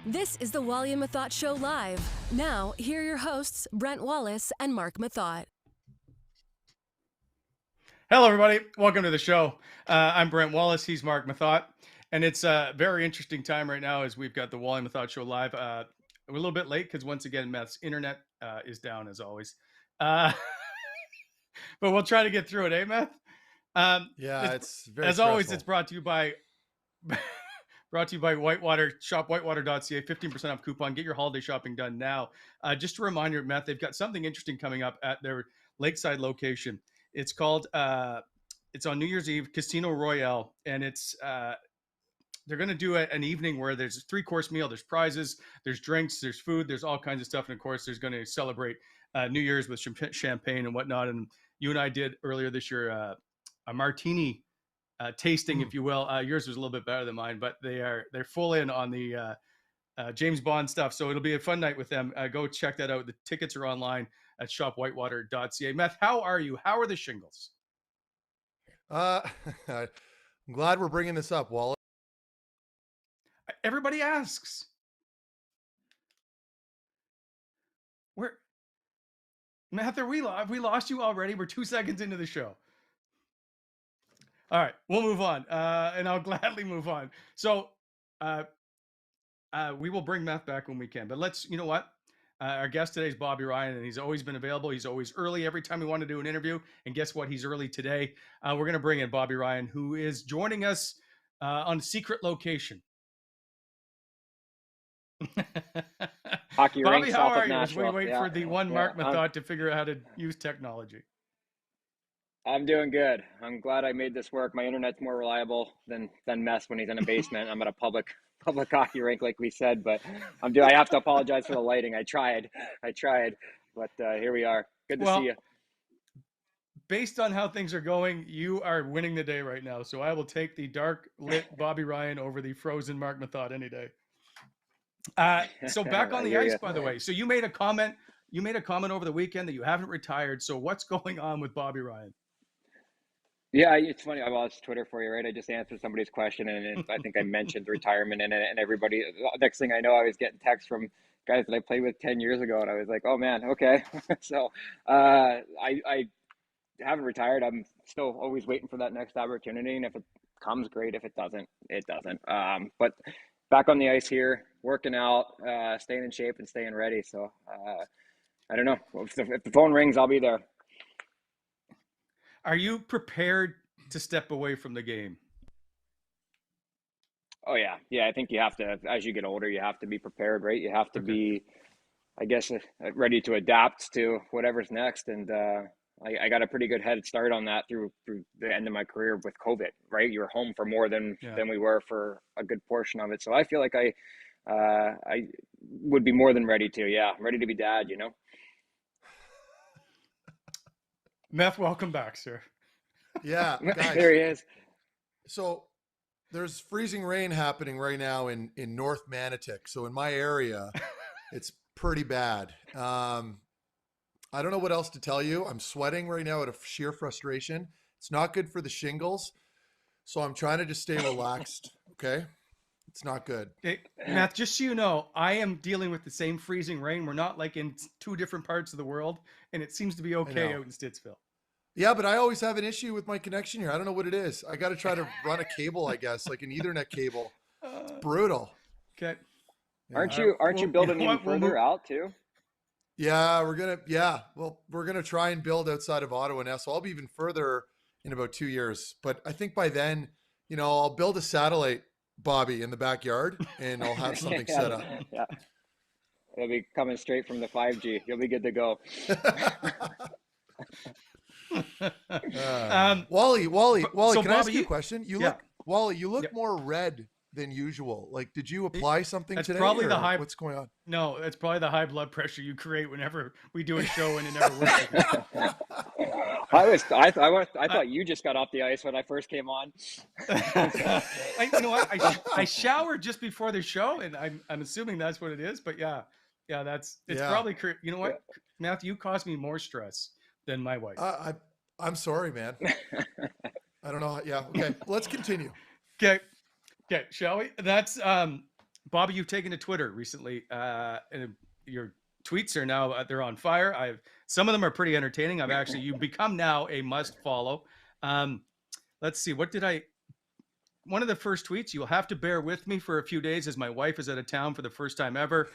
This is the Wally and Methot Show live. Now, here are your hosts, Brent Wallace and Mark Methot. Hello, everybody. Welcome to the show. I'm Brent Wallace. He's Mark Methot. And it's a very interesting time right now as we've got the Wally and Methot Show live. We're a little bit late because, once again, Meth's internet is down as always. But we'll try to get through it, eh, Meth? It's very as stressful. always, it's brought to you by Whitewater. Shop whitewater.ca, 15% off coupon. Get your holiday shopping done now. Just a reminder, Meth, they've got something interesting coming up at their Lakeside location. It's called it's on New Year's Eve, Casino Royale, and it's they're going to do an evening where there's a 3-course meal, there's prizes, there's drinks, there's food, there's all kinds of stuff, and of course there's going to celebrate New Year's with champagne and whatnot. And you and I did earlier this year a martini tasting, if you will. Yours was a little bit better than mine, but they're full in on the James Bond stuff, so it'll be a fun night with them. Go check that out. The tickets are online at shopwhitewater.ca. Meth, how are you? How are the shingles? I'm glad we're bringing this up, Wally. Everybody asks. Meth, we lost you already? We're 2 seconds into the show. All right, we'll move on, and I'll gladly move on. So we will bring Meth back when we can, but you know what? Our guest today is Bobby Ryan, and he's always been available. He's always early every time we want to do an interview, and guess what? He's early today. We're going to bring in Bobby Ryan, who is joining us on secret location. Hockey Bobby, rink how south are of you? As we Nashville. wait for the one Mark Methot to figure out how to use technology. I'm doing good. I'm glad I made this work. My internet's more reliable than Mess when he's in a basement. I'm at a public hockey rink, like we said, but I have to apologize for the lighting. I tried, but here we are. Good to see you. Based on how things are going, you are winning the day right now. So I will take the dark lit Bobby Ryan over the frozen Mark Methot any day. So back on the ice, by the way. So you made a comment over the weekend that you haven't retired. So what's going on with Bobby Ryan? Yeah, it's funny. I watched Twitter for you, right? I just answered somebody's question, and I think I mentioned retirement in it, and everybody. Next thing I know, I was getting texts from guys that I played with 10 years ago, and I was like, "Oh man, okay." So I haven't retired. I'm still always waiting for that next opportunity, and if it comes, great. If it doesn't, it doesn't. But back on the ice here, working out, staying in shape, and staying ready. So I don't know. If the phone rings, I'll be there. Are you prepared to step away from the game? Oh yeah. I think you have to, as you get older, you have to be prepared, right? You have to be, I guess, ready to adapt to whatever's next. And I got a pretty good head start on that through the end of my career with COVID, right? You were home for more than we were for a good portion of it. So I feel like I would be more than ready to. Yeah, I'm ready to be dad, you know? Meth, welcome back, sir. Yeah, guys. There he is. So there's freezing rain happening right now in North Manotick. So in my area, it's pretty bad. I don't know what else to tell you. I'm sweating right now out of sheer frustration. It's not good for the shingles. So I'm trying to just stay relaxed. Okay. It's not good. Hey, Meth, just so you know, I am dealing with the same freezing rain. We're not like in 2 different parts of the world, and it seems to be okay out in Stittsville. Yeah, but I always have an issue with my connection here. I don't know what it is. I got to try to run a cable, I guess, like an Ethernet cable. It's brutal. Okay. Yeah. Aren't you building even further out too? Yeah, we're gonna try and build outside of Ottawa now. So I'll be even further in about 2 years. But I think by then, I'll build a satellite, Bobby, in the backyard, and I'll have something set up. Yeah, it'll be coming straight from the 5G. You'll be good to go. Wally, so can I ask you a question? Wally, you look more red than usual. Like, did you apply something today? Probably the high. What's going on? No, it's probably the high blood pressure you create whenever we do a show and it never works. I thought you just got off the ice when I first came on. You know what? I showered just before the show, and I'm assuming that's what it is. But yeah, it's probably. You know what, Matthew, you caused me more stress than my wife. I'm sorry, man. I don't know. Yeah. Okay. Let's continue. Okay. Shall we? That's Bobby, you've taken to Twitter recently, and your tweets are now they're on fire. Some of them are pretty entertaining. You've become now a must follow. Let's see, one of the first tweets, you'll have to bear with me for a few days as my wife is out of town for the first time ever,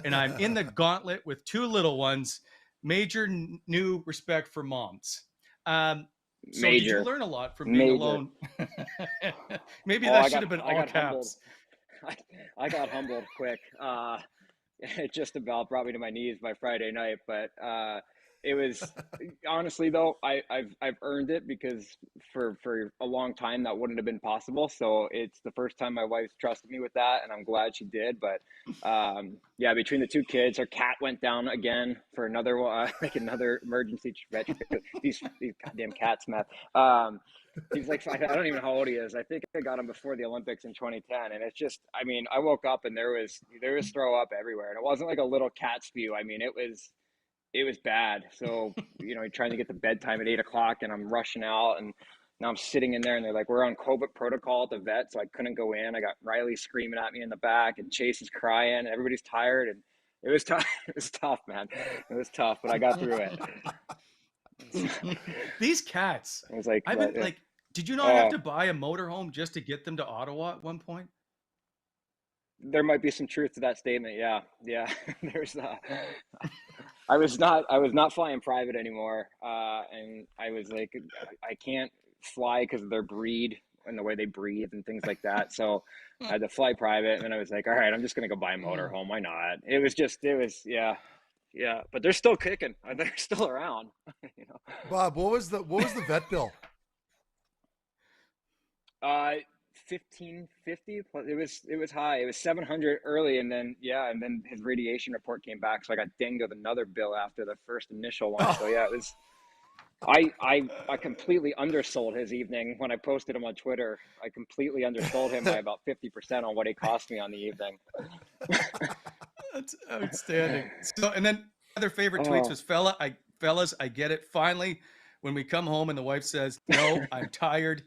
and I'm in the gauntlet with 2 little ones. Major new respect for moms. So did you learn a lot from being alone? Maybe that should have been all caps. I got humbled quick. It just about brought me to my knees by Friday night, but it was honestly though, I've earned it because for a long time that wouldn't have been possible. So it's the first time my wife's trusted me with that, and I'm glad she did. But yeah, between the 2 kids, our cat went down again for another another emergency. These goddamn cats, Matt. He's like, I don't even know how old he is. I think I got him before the Olympics in 2010. And it's just, I mean, I woke up and there was throw up everywhere. And it wasn't like a little cat spew. I mean, it was bad. So, trying to get to bedtime at 8:00 and I'm rushing out, and now I'm sitting in there and they're like, we're on COVID protocol at the vet. So I couldn't go in. I got Riley screaming at me in the back and Chase is crying and everybody's tired. And it was tough. It was tough, man. It was tough, but I got through it. These cats, I was like, did you not have to buy a motorhome just to get them to Ottawa at one point? There might be some truth to that statement. Yeah. There's I was not flying private anymore. And I was like, I can't fly because of their breed and the way they breathe and things like that. So I had to fly private, and then I was like, all right, I'm just going to go buy a motorhome. Why not? Yeah. But they're still kicking. They're still around. Bob, what was the vet bill? 1550. It was high. It was 700 early, and then his radiation report came back, so I got dinged with another bill after the first initial one. So yeah, it was. I completely undersold his evening when I posted him on Twitter. I completely undersold him by about 50% on what he cost me on the evening. That's outstanding. So, and then other favorite tweets was fellas, I get it. Finally, when we come home and the wife says, no, I'm tired.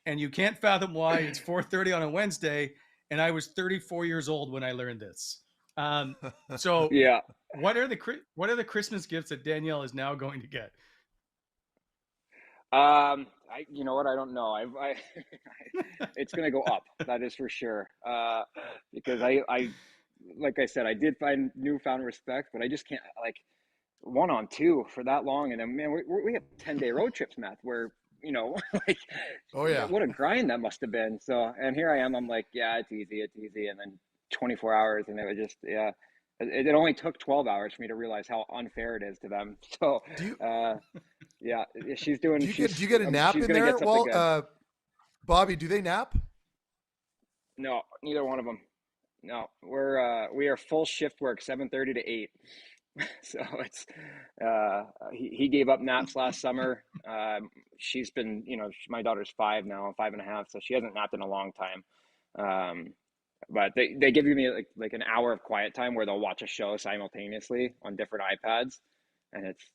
And you can't fathom why. It's 4:30 on a Wednesday, and I was 34 years old when I learned this. So yeah, what are the Christmas gifts that Danielle is now going to get? You know what? I don't know. It's going to go up. That is for sure. Because I, like I said, I did find newfound respect, but I just can't one on two for that long. And then, man, we have 10-day road trips, Matt, where, oh yeah, what a grind that must have been. So, and here I am, I'm like, yeah, it's easy. And then 24 hours. And it was just, yeah, it only took 12 hours for me to realize how unfair it is to them. So, yeah, she's doing. Do you get a nap in there? Well, Bobby, do they nap? No, neither one of them. No, we are full shift work, 7:30 to 8. So it's he gave up naps last summer. She's been, my daughter's 5 now, 5.5, so she hasn't napped in a long time. But they give me like an hour of quiet time where they'll watch a show simultaneously on different iPads, and it's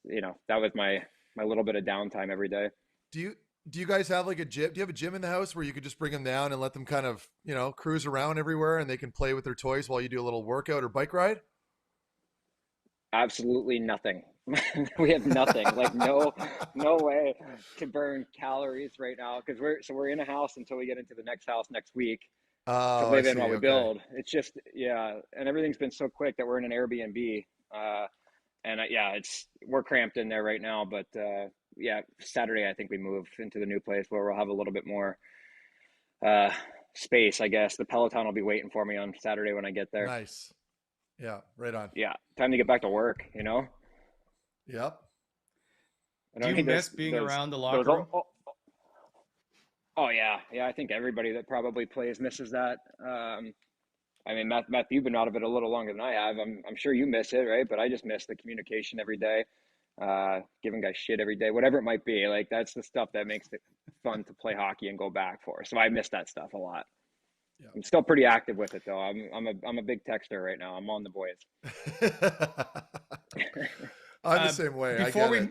that was my little bit of downtime every day. Do you guys have like a gym? Do you have a gym in the house where you could just bring them down and let them kind of, cruise around everywhere and they can play with their toys while you do a little workout or bike ride? Absolutely nothing. We have nothing. Like no way to burn calories right now because we're in a house until we get into the next house next week to live in while we build. It's just and everything's been so quick that we're in an Airbnb. And we're cramped in there right now, but Saturday I think we move into the new place where we'll have a little bit more space, I guess. The Peloton will be waiting for me on Saturday when I get there. Nice. Yeah, right on. Yeah, time to get back to work, Yep. Do you miss being around the locker room? Oh yeah. I think everybody that probably plays misses that. I mean, Matt, you've been out of it a little longer than I have. I'm sure you miss it, right? But I just miss the communication every day, giving guys shit every day, whatever it might be. Like that's the stuff that makes it fun to play hockey and go back for. So I miss that stuff a lot. Yeah. I'm still pretty active with it though. I'm a big texter right now. I'm on the boys. I'm the same way.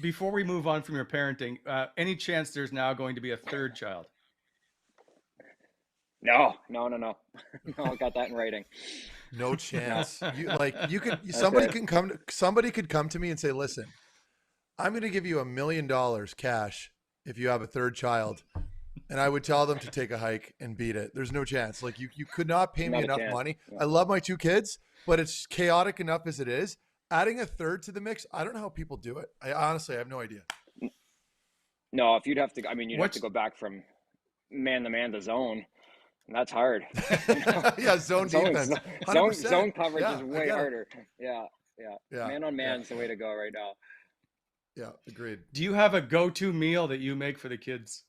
Before we move on from your parenting, any chance there's now going to be a third child? No. No, I got that in writing. No chance. You could That's somebody could come to me and say, listen, I'm going to give you $1 million cash if you have a third child. And I would tell them to take a hike and beat it. There's no chance. Like you could not pay me Not a enough chance. money. Yeah. I love my 2 kids, but it's chaotic enough as it is. Adding a third to the mix, I don't know how people do it. I honestly have no idea. No, if you'd have to, have to go back from man to man to zone. And that's hard. Yeah, zone defense. 100%. Zone coverage Yeah, is way harder. Yeah. Man on man's the way to go right now. Yeah, agreed. Do you have a go-to meal that you make for the kids?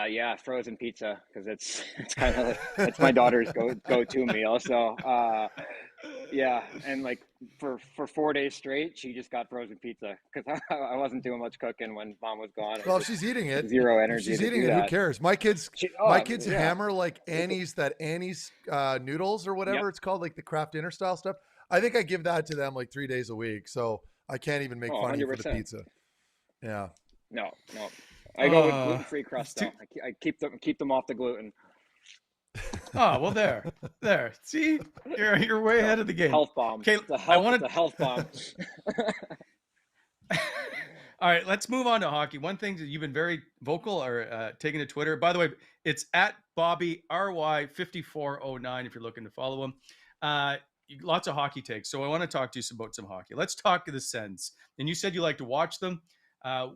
Yeah, frozen pizza, because it's kind of it's my daughter's go-to meal. So yeah, and like for 4 days straight, she just got frozen pizza because I wasn't doing much cooking when mom was gone. Well, if she's eating it, zero energy. If she's to eating do it, that. who cares? My kids Yeah. hammer like Annie's noodles or whatever it's called, like the Kraft Dinner style stuff. I think I give that to them like 3 days a week. So I can't even make fun of you for the 100%. pizza. Yeah. No. I go with gluten-free crust though. I keep them off the gluten. Oh, well, there. See, you're way ahead of the game. Health bomb. Okay, It's a health bomb. All right, let's move on to hockey. One thing that you've been very vocal or taking to Twitter. By the way, it's at Bobby RY5409 if you're looking to follow him. Lots of hockey takes. So I want to talk to you about some hockey. Let's talk to the Sens. And you said you like to watch them.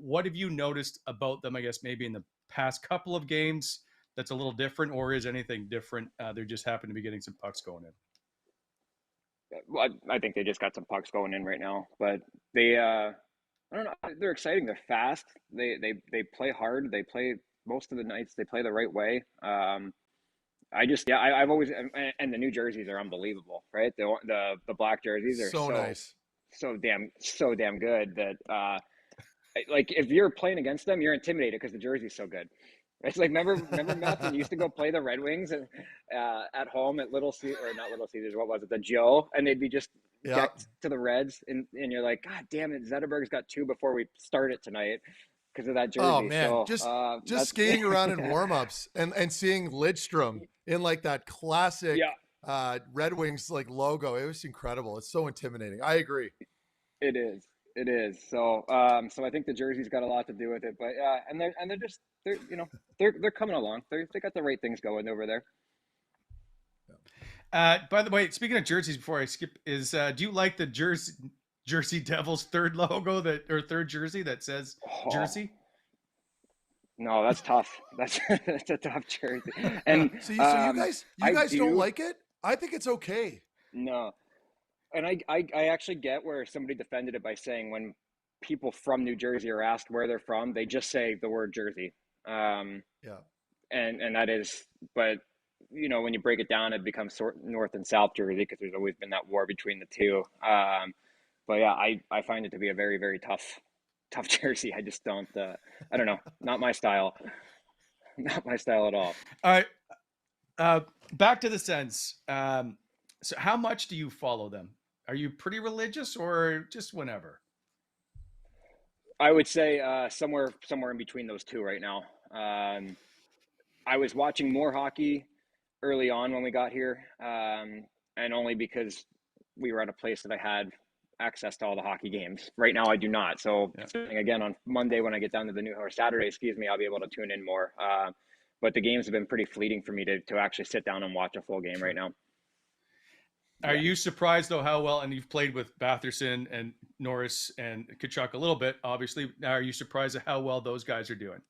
What have you noticed about them, I guess, maybe in the past couple of games that's a little different, or is anything different? They just happen to be getting some pucks going in. Well, I think they just got some pucks going in right now, but they I don't know, they're exciting. They're fast. They play hard. They play most of the nights. They play the right way. I've always, and the new jerseys are unbelievable, right? The black jerseys are so nice, so damn good that like if you're playing against them, you're intimidated because the jersey's so good. It's like remember Methot used to go play the Red Wings at home at Little Caesars, or not Little Caesars, what was it, the Joe, and they'd be just decked to the Reds, and you're like, God damn it, Zetterberg's got 2 before we start it tonight because of that jersey. Oh man, so, just skating around in warmups and seeing Lidstrom in like that classic Red Wings like logo. It was incredible. It's so intimidating. I agree. It is. So so I think the jersey's got a lot to do with it, but they're coming along. They got the right things going over there. By the way, speaking of jerseys, before I skip, do you like the Jersey Devils third logo third jersey that says Jersey? No, that's tough. That's a tough jersey. And so you guys don't like it? I think it's okay. No. And I actually get where somebody defended it by saying when people from New Jersey are asked where they're from, they just say the word Jersey. And that is, but when you break it down, it becomes North and South Jersey because there's always been that war between the two. But yeah, I find it to be a very, very tough jersey. I just don't, I don't know, not my style. Not my style at all. All right. Back to the Sens. So how much do you follow them? Are you pretty religious or just whenever? I would say somewhere in between those two right now. I was watching more hockey early on when we got here, and only because we were at a place that I had access to all the hockey games. Right now I do not. So again, on Monday when I get down to the new, or Saturday, I'll be able to tune in more. But the games have been pretty fleeting for me to actually sit down and watch a full game right now. Are you surprised though how well, and you've played with Batherson and Norris and Tkachuk a little bit, obviously. Now, are you surprised at how well those guys are doing?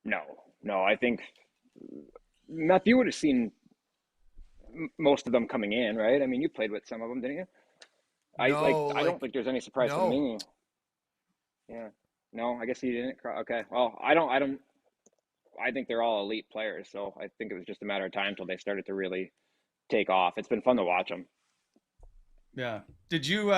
No, I think Matthew would have seen most of them coming in, right? I mean, you played with some of them, didn't you? I don't think there's any surprise to me. Yeah. No, I guess he didn't. Okay. Well, I think they're all elite players, so I think it was just a matter of time until they started to really take off. It's been fun to watch them. Yeah. Did you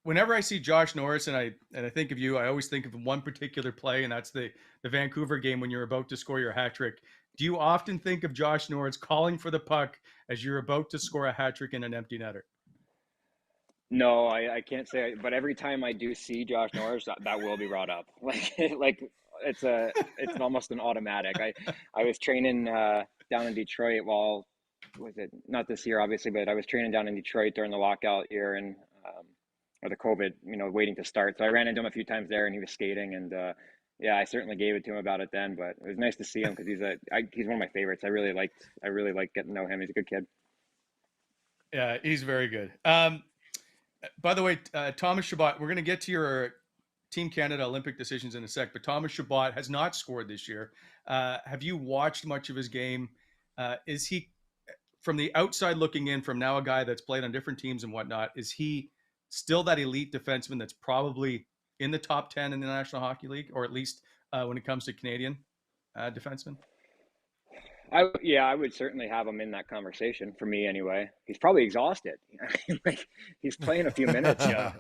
whenever I see Josh Norris and I think of you, I always think of one particular play, and that's the Vancouver game when you're about to score your hat trick. Do you often think of Josh Norris calling for the puck as you're about to score a hat trick in an empty netter? No, I can't say, but every time I do see Josh Norris, that will be brought up. Like it's almost an automatic. I was training down in Detroit while, was it not this year obviously, but I was training down in Detroit during the lockout year and or the COVID, waiting to start. So I ran into him a few times there, and he was skating, and yeah, I certainly gave it to him about it then. But it was nice to see him because he's one of my favorites. I really liked getting to know him. He's a good kid. Yeah, he's very good. By the way, Thomas Chabot, we're going to get to your Team Canada Olympic decisions in a sec, but Thomas Chabot has not scored this year. Have you watched much of his game? Is he, from the outside looking in, from now a guy that's played on different teams and whatnot, is he still that elite defenseman that's probably in the top 10 in the National Hockey League, or at least when it comes to Canadian defensemen? I would certainly have him in that conversation for me anyway. He's probably exhausted. Like, he's playing a few minutes. Yeah.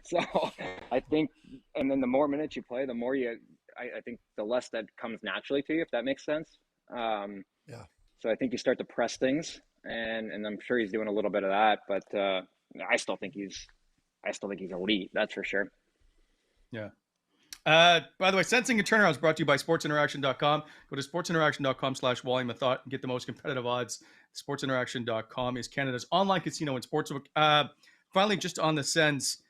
So I think, and then the more minutes you play, the more I think the less that comes naturally to you, if that makes sense. Yeah. So I think you start to press things, and I'm sure he's doing a little bit of that, but I still think he's elite. That's for sure. Yeah. By the way, Sensing and Turnaround is brought to you by sportsinteraction.com. Go to sportsinteraction.com/Wally Methot and get the most competitive odds. Sportsinteraction.com is Canada's online casino and sportsbook. Finally, just on the Sens,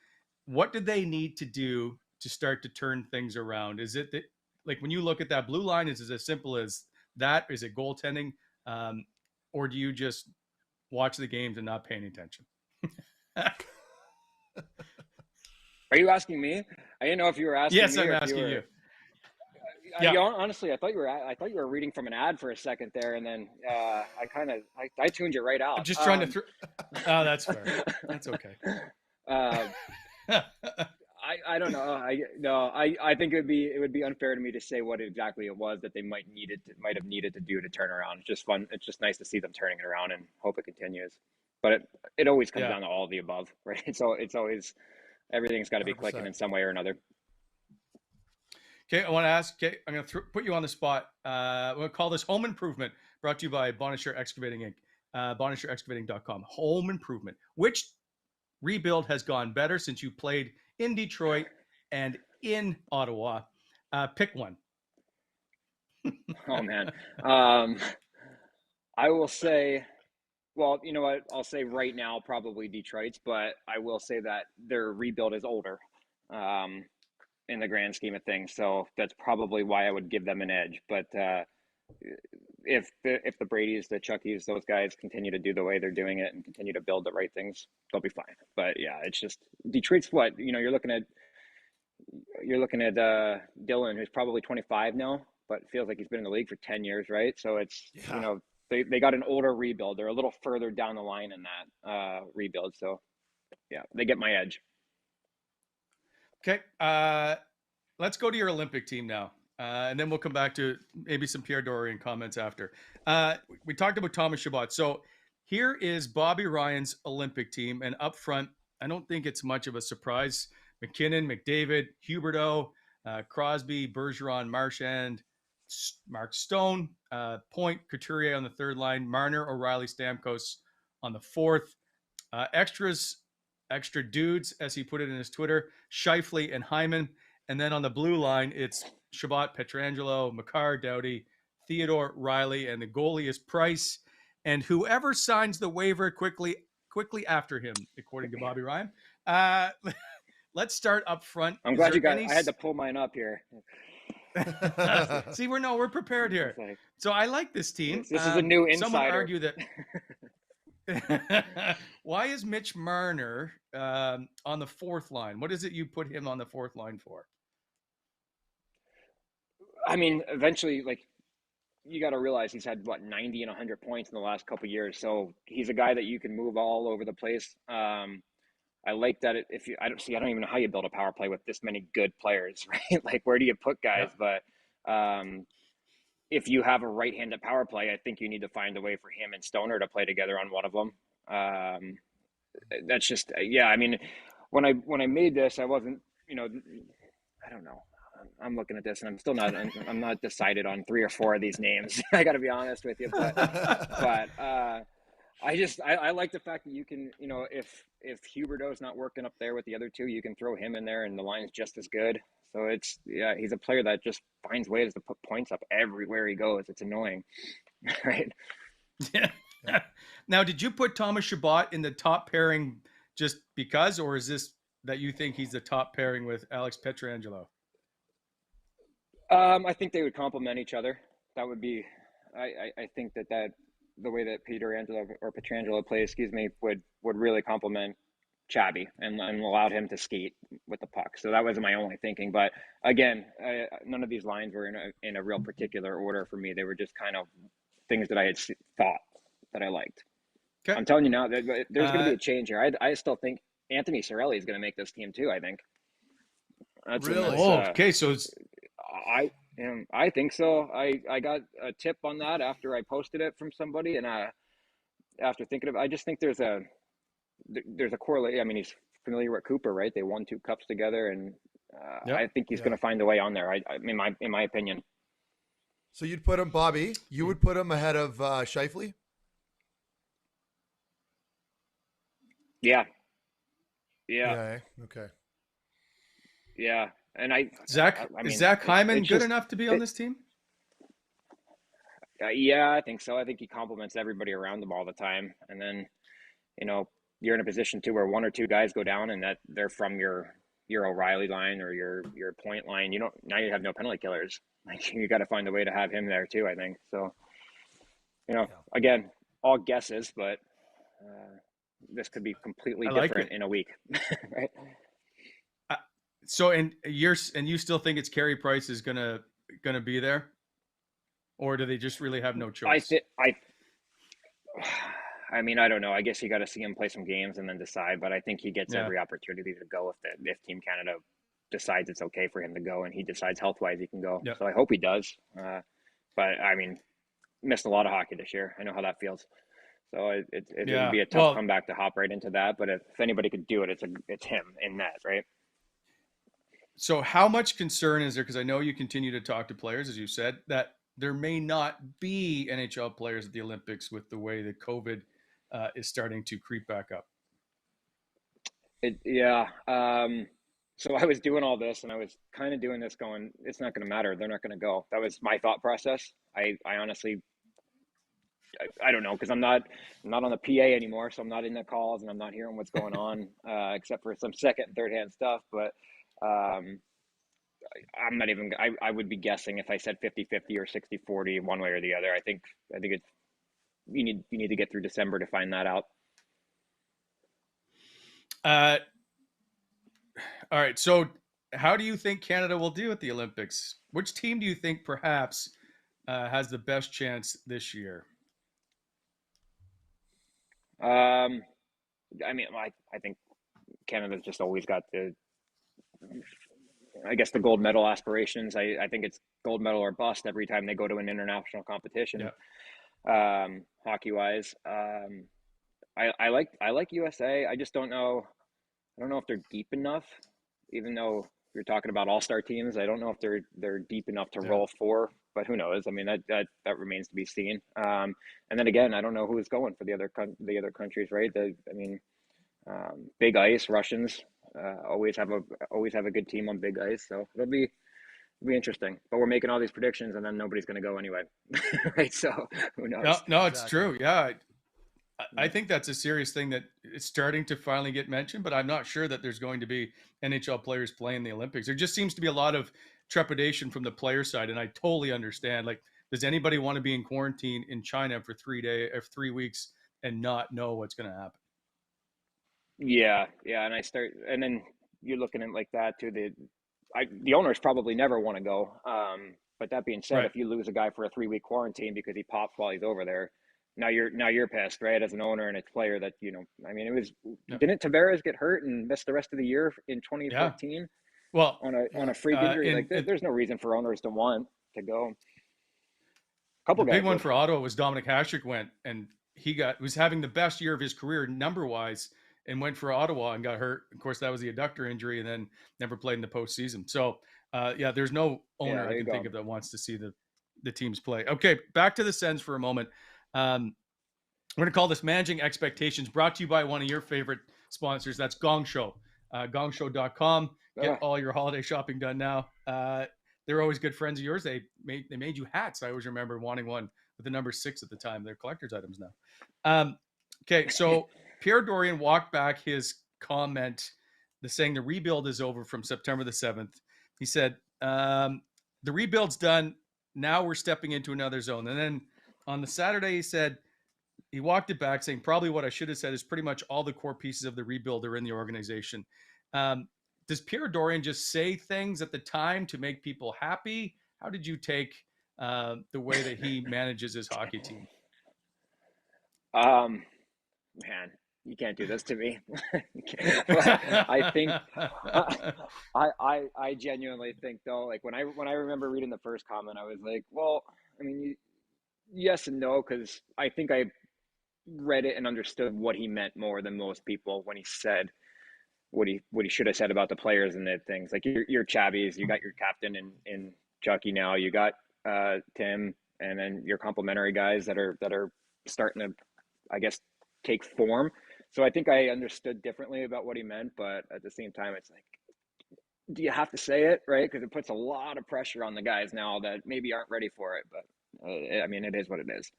what did they need to do to start to turn things around? Is it that, like, when you look at that blue line, is it as simple as that? Is it goaltending? Or do you just watch the games and not pay any attention? Are you asking me? I didn't know if you were asking me. Yes, I'm asking you. Yeah. Honestly, I thought you were reading from an ad for a second there, and then I tuned you right out. I'm just trying to. Oh, that's fair. That's okay. I don't know. I think it would be unfair to me to say what exactly it was that they might have needed to do to turn around. It's just fun. It's just nice to see them turning it around and hope it continues. But it always comes down to all of the above, right? So it's always, everything's got to be 100%. Clicking in some way or another. Okay, I want to ask. Okay, I'm going to put you on the spot. We'll call this Home Improvement, brought to you by Bonnechere Excavating Inc. BonnechereExcavating.com. Home Improvement. Which rebuild has gone better since you played in Detroit and in Ottawa? Pick one. Oh man, I will say. Well, you know what? I'll say right now, probably Detroit's, but I will say that their rebuild is older in the grand scheme of things. So that's probably why I would give them an edge. But if the Brady's, the Chuckies, those guys continue to do the way they're doing it and continue to build the right things, they'll be fine. But yeah, it's just Detroit's what, you're looking at Dylan, who's probably 25 now, but it feels like he's been in the league for 10 years, right? So it's, they got an older rebuild. They're a little further down the line in that rebuild. So yeah, they get my edge. Okay. Let's go to your Olympic team now. And then we'll come back to maybe some Pierre Dorian comments after. We talked about Thomas Chabot. So here is Bobby Ryan's Olympic team. And up front, I don't think it's much of a surprise. McKinnon, McDavid, Huberdeau, Crosby, Bergeron, Marchand, Mark Stone, Point, Couturier on the third line, Marner, O'Reilly, Stamkos on the fourth. Extra dudes, as he put it in his Twitter, Scheifele and Hyman. And then on the blue line, it's Chabot, Pietrangelo, Makar, Doughty, Theodore, Riley, and the goalie is Price. And whoever signs the waiver quickly after him, according to Bobby Ryan. Let's start up front. I'm glad you got I had to pull mine up here. See, we're prepared here. So I like this team. This is a new insider. Someone argue that. Why is Mitch Marner on the fourth line? What is it you put him on the fourth line for? I mean, eventually, you got to realize he's had 90 and 100 points in the last couple of years. So he's a guy that you can move all over the place. I like that. I don't even know how you build a power play with this many good players, right? Like, where do you put guys? Yeah. But if you have a right-handed power play, I think you need to find a way for him and Stoner to play together on one of them. That's just, yeah. I mean, when I made this, I wasn't, I don't know. I'm looking at this and I'm still not, I'm not decided on 3 or 4 of these names. I got to be honest with you, but I like the fact that you can, if Huberdeau's not working up there with the other two, you can throw him in there and the line's just as good. So he's a player that just finds ways to put points up everywhere he goes. It's annoying, right? Yeah. Now, did you put Thomas Chabot in the top pairing just because, or is this that you think he's the top pairing with Alex Pietrangelo? I think they would complement each other. That would be, I think that the way that Pietrangelo plays, would really complement Chabby and allowed him to skate with the puck. So that was my only thinking. But again, none of these lines were in a real particular order for me. They were just kind of things that I had thought that I liked. Okay. I'm telling you now, there's going to be a change here. I still think Anthony Cirelli is going to make this team too. I think. That's really? Okay. So it's. I think so. I got a tip on that after I posted it from somebody, and after thinking of it, I just think there's a correlation. I mean, he's familiar with Cooper, right? They won 2 cups together, and I think he's going to find a way on there. In my opinion. So you'd put him, Bobby? You would put him ahead of Scheifele? Yeah. Okay. Yeah, and Zach Hyman good enough to be on this team? Yeah, I think so. I think he compliments everybody around him all the time, and then you're in a position too where 1 or 2 guys go down, and that they're from your O'Reilly line or your point line. Now you have no penalty killers. Like, you got to find a way to have him there too, I think. So, again, all guesses, but this could be completely different in a week, right? So, and you still think it's Carey Price is gonna be there, or do they just really have no choice? I mean, I don't know. I guess you got to see him play some games and then decide. But I think he gets every opportunity to go if Team Canada decides it's okay for him to go, and he decides health-wise he can go. Yep. So I hope he does. But I mean, missed a lot of hockey this year. I know how that feels. So it would be a tough comeback to hop right into that. But if anybody could do it, it's him in that, right? So how much concern is there? Because I know you continue to talk to players, as you said, that there may not be NHL players at the Olympics with the way that COVID is starting to creep back up. So I was doing all this, and I was kind of doing this going, it's not going to matter. They're not going to go. That was my thought process. I honestly, I don't know, because I'm not on the PA anymore, so I'm not in the calls, and I'm not hearing what's going on, except for some second and third hand stuff. But I'm not even. I would be guessing if I said 50-50 or 60-40 one way or the other. I think it's you need to get through December to find that out. All right. So how do you think Canada will do at the Olympics? Which team do you think perhaps has the best chance this year? I mean, I think Canada's just always got the gold medal aspirations. I think it's gold medal or bust every time they go to an international competition. Yeah. Hockey wise, I like USA. I just don't know. I don't know if they're deep enough. Even though you're talking about all-star teams, I don't know if they're deep enough to roll 4. But who knows? I mean, that remains to be seen. And then again, I don't know who's going for the other countries, right? Big ice, Russians always have a good team on big ice, so it'll be interesting. But we're making all these predictions, and then nobody's going to go anyway, right? So who knows? No, it's true. Yeah, I think that's a serious thing that it's starting to finally get mentioned, but I'm not sure that there's going to be NHL players playing the Olympics. There just seems to be a lot of trepidation from the player side, and I totally understand. Like, does anybody want to be in quarantine in China for 3 weeks and not know what's going to happen? Yeah, and then you're looking at like that too. The owners probably never want to go. But that being said, if you lose a guy for a 3-week quarantine because he popped while he's over there, now you're pissed, right? As an owner and a player that, I mean, it was, didn't Tavares get hurt and miss the rest of the year in 2014? Yeah. Well, on a freak injury, there's no reason for owners to want to go. The big one for Ottawa was Dominic Hasek went, and he was having the best year of his career number wise, and went for Ottawa and got hurt. Of course, that was the adductor injury, and then never played in the postseason. So, there's no owner I can think of that wants to see the teams play. Okay, back to the Sens for a moment. We're going to call this Managing Expectations, brought to you by one of your favorite sponsors. That's Gong Show. Gongshow.com. get all your holiday shopping done now. They're always good friends of yours. They made you hats. I always remember wanting one with the number 6 at the time. They're collector's items now. Okay, so Pierre Dorion walked back his comment, saying the rebuild is over from September the 7th. He said, the rebuild's done. Now we're stepping into another zone. And then on the Saturday, he said, he walked it back, saying probably what I should have said is pretty much all the core pieces of the rebuild are in the organization. Does Pierre Dorion just say things at the time to make people happy? How did you take the way that he manages his hockey team? Man, you can't do this to me. I think I genuinely think though, like when I remember reading the first comment, I was like, well, I mean, yes and no, because I think I read it and understood what he meant more than most people when he said what he should have said about the players and the things. Like your Chabbies, you got your captain in Chucky now, you got Tim, and then your complimentary guys that are starting to, I guess, take form. So I think I understood differently about what he meant, but at the same time, it's like, do you have to say it, right? Because it puts a lot of pressure on the guys now that maybe aren't ready for it. But I mean, it is what it is.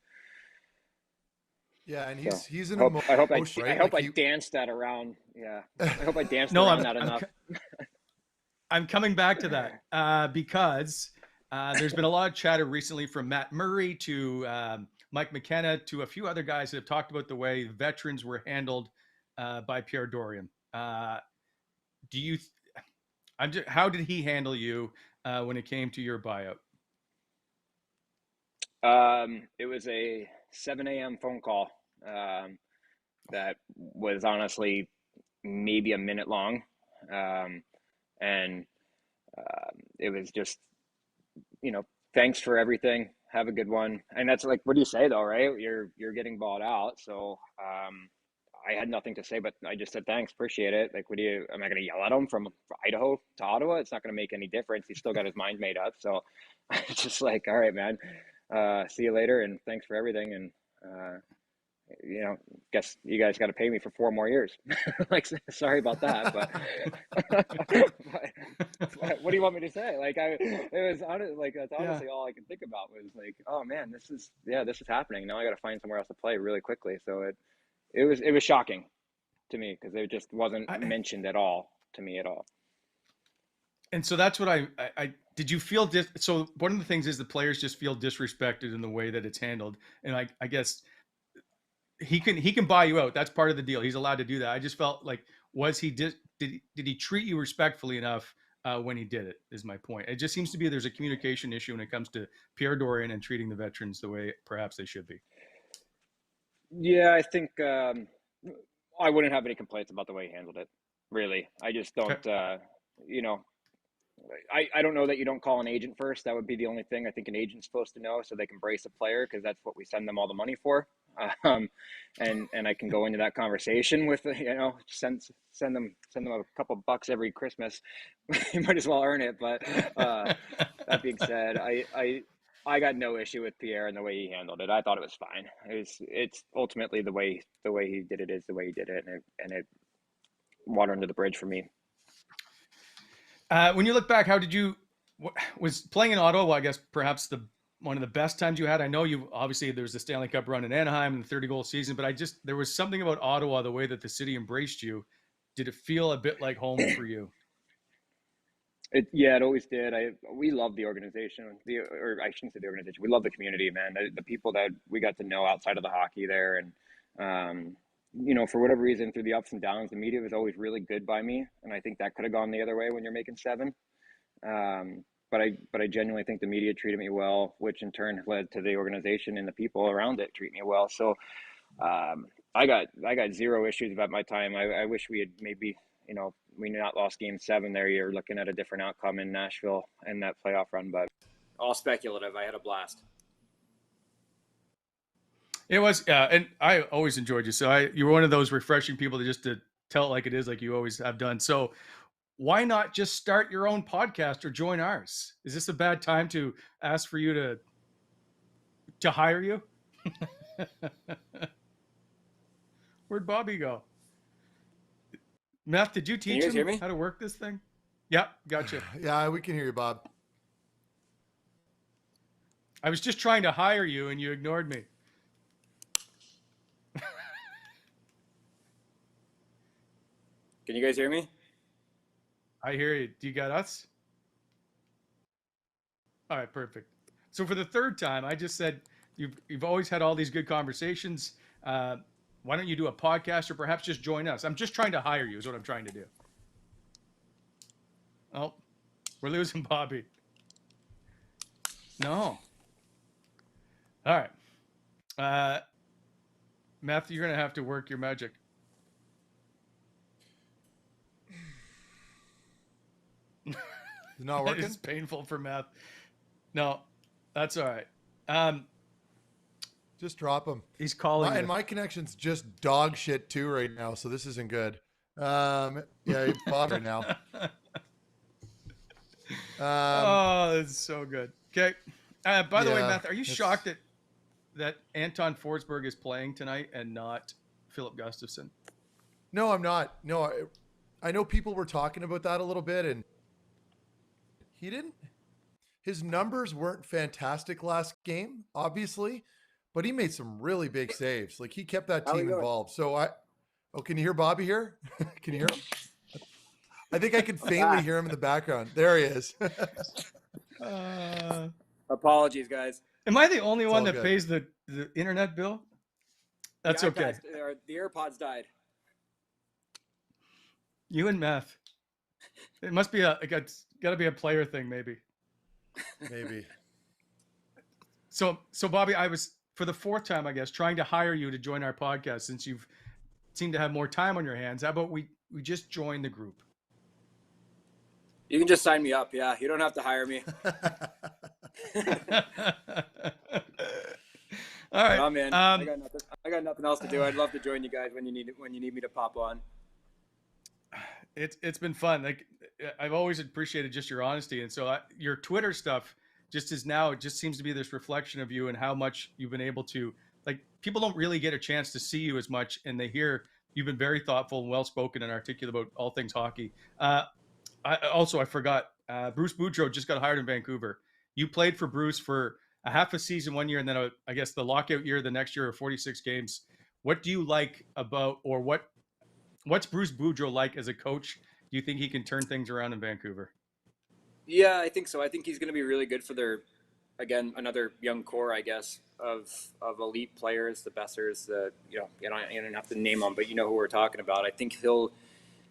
Yeah, and he's an emotion. I hope right? I danced that around. Yeah, I hope I danced around that enough. I'm coming back to that because there's been a lot of chatter recently from Matt Murray to Mike McKenna to a few other guys that have talked about the way veterans were handled by Pierre Dorion. How did he handle you when it came to your buyout? It was a 7 a.m. phone call that was honestly maybe a minute long. And it was just, thanks for everything. Have a good one. And that's like, what do you say though, right? You're getting bought out. So I had nothing to say, but I just said, thanks, appreciate it. Like, am I going to yell at him from Idaho to Ottawa? It's not going to make any difference. He's still got his mind made up. So it's just like, all right, man, see you later. And thanks for everything. And, guess you guys got to pay me for 4 more years. Like, sorry about that, but, but what do you want me to say? Like, it was honest, like, that's honestly all I could think about was like, oh man, this is happening. Now I got to find somewhere else to play really quickly. So it was shocking to me because it just wasn't mentioned at all to me at all. And so that's what I did. You feel so one of the things is the players just feel disrespected in the way that it's handled. And I guess he can buy you out. That's part of the deal. He's allowed to do that. I just felt like, did he treat you respectfully enough when he did it, is my point. It just seems to be there's a communication issue when it comes to Pierre Dorion and treating the veterans the way perhaps they should be. Yeah, I think I wouldn't have any complaints about the way he handled it. Really, I just don't. Okay. I don't know that you don't call an agent first. That would be the only thing I think an agent's supposed to know, so they can brace a player because that's what we send them all the money for. And I can go into that conversation with send them a couple bucks every Christmas. You might as well earn it. But that being said, I got no issue with Pierre and the way he handled it. I thought it was fine. It's ultimately the way he did it is the way he did it, and it water under the bridge for me. When you look back, how did you was playing in Ottawa? I guess perhaps one of the best times you had. I know you obviously there was the Stanley Cup run in Anaheim and the 30-goal season, but there was something about Ottawa, the way that the city embraced you. Did it feel a bit like home for you? It always did. We love the organization, or I shouldn't say the organization. We love the community, man. The people that we got to know outside of the hockey there, and for whatever reason, through the ups and downs, the media was always really good by me, and I think that could have gone the other way when you're making 7. But I genuinely think the media treated me well, which in turn led to the organization and the people around it treat me well. So I got 0 issues about my time. I wish we had maybe we not lost Game 7 there. You're looking at a different outcome in Nashville and that playoff run, but all speculative. I had a blast. It was, and I always enjoyed you. So you were one of those refreshing people to tell it like it is, like you always have done. So why not just start your own podcast or join ours? Is this a bad time to ask for you to hire you? Where'd Bobby go? Meth, did you teach him how to work this thing? Yeah, gotcha. Yeah, we can hear you, Bob. I was just trying to hire you and you ignored me. Can you guys hear me? I hear you. Do you got us? All right, perfect. So for the third time, I just said you've always had all these good conversations. Uh, why don't you do a podcast or perhaps just join us? I'm just trying to hire you is what I'm trying to do. Oh, we're losing Bobby. No. All right. Meth, you're going to have to work your magic. It's not working? It's painful for Meth. No, that's all right. Just drop him. He's calling. And my connection's just dog shit too right now, so this isn't good. Yeah, it's Bob right now. Oh, that's so good. Okay. By the way, Meth, are you shocked that Anton Forsberg is playing tonight and not Philip Gustafsson? No, I'm not. No, I know people were talking about that a little bit, and he didn't. His numbers weren't fantastic last game, obviously, but he made some really big saves. Like, he kept that team involved. So can you hear Bobby here? Can you hear him? I think I can faintly hear him in the background. There he is. Apologies, guys. Am I the only one that pays the internet bill? That's okay. The AirPods died. You and Meth. It must be it's got to be a player thing, maybe. Maybe. So Bobby, I was, for the fourth time, I guess, trying to hire you to join our podcast since you've seemed to have more time on your hands. How about we just join the group? You can just sign me up. Yeah, you don't have to hire me. All right. I'm in. I got nothing else to do. I'd love to join you guys when you need me to pop on. It's been fun. Like, I've always appreciated just your honesty, and so your Twitter stuff just seems to be this reflection of you and how much you've been able to, like, people don't really get a chance to see you as much, and they hear you've been very thoughtful and well spoken and articulate about all things hockey. I forgot, Bruce Boudreau just got hired in Vancouver. You played for Bruce for a half a season one year, and then I guess the lockout year the next year, of 46 games. What do you like about, or what's Bruce Boudreau like as a coach? Do you think he can turn things around in Vancouver? Yeah, I think so. I think he's going to be really good for another young core, I guess, of elite players, the Bessers, you don't have to name them, but you know who we're talking about. I think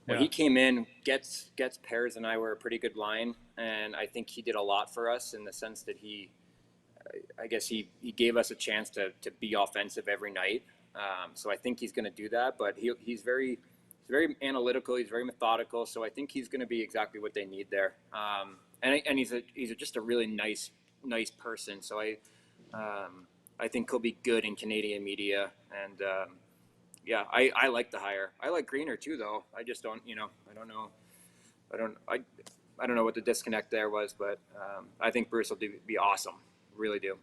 when he came in, Getz, Pears, and I were a pretty good line, and I think he did a lot for us in the sense that he gave us a chance to be offensive every night. So I think he's going to do that, but he's very analytical. He's very methodical. So I think he's going to be exactly what they need there. And he's just a really nice person. So I think he'll be good in Canadian media. And I like the hire. I like Greener too, though. I just don't, I don't know what the disconnect there was, but I think Bruce will be awesome. Really do.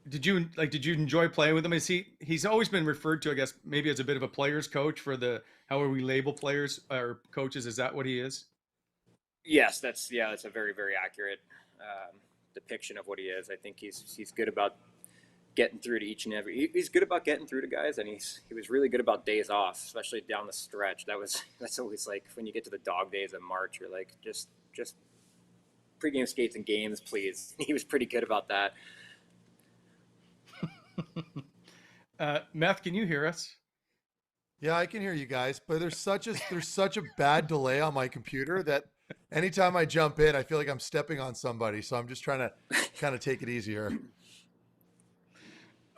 Did you enjoy playing with him? He's always been referred to, I guess, maybe as a bit of a player's coach for however we label players or coaches. Is that what he is? Yes, that's a very, very accurate depiction of what he is. I think he's good about getting through to each and every. He's good about getting through to guys, and he was really good about days off, especially down the stretch. That's always like when you get to the dog days of March, you're like just pregame skates and games, please. He was pretty good about that. Meth, can you hear us? Yeah, I can hear you guys, but there's such a bad delay on my computer that anytime I jump in, I feel like I'm stepping on somebody. So I'm just trying to kind of take it easier.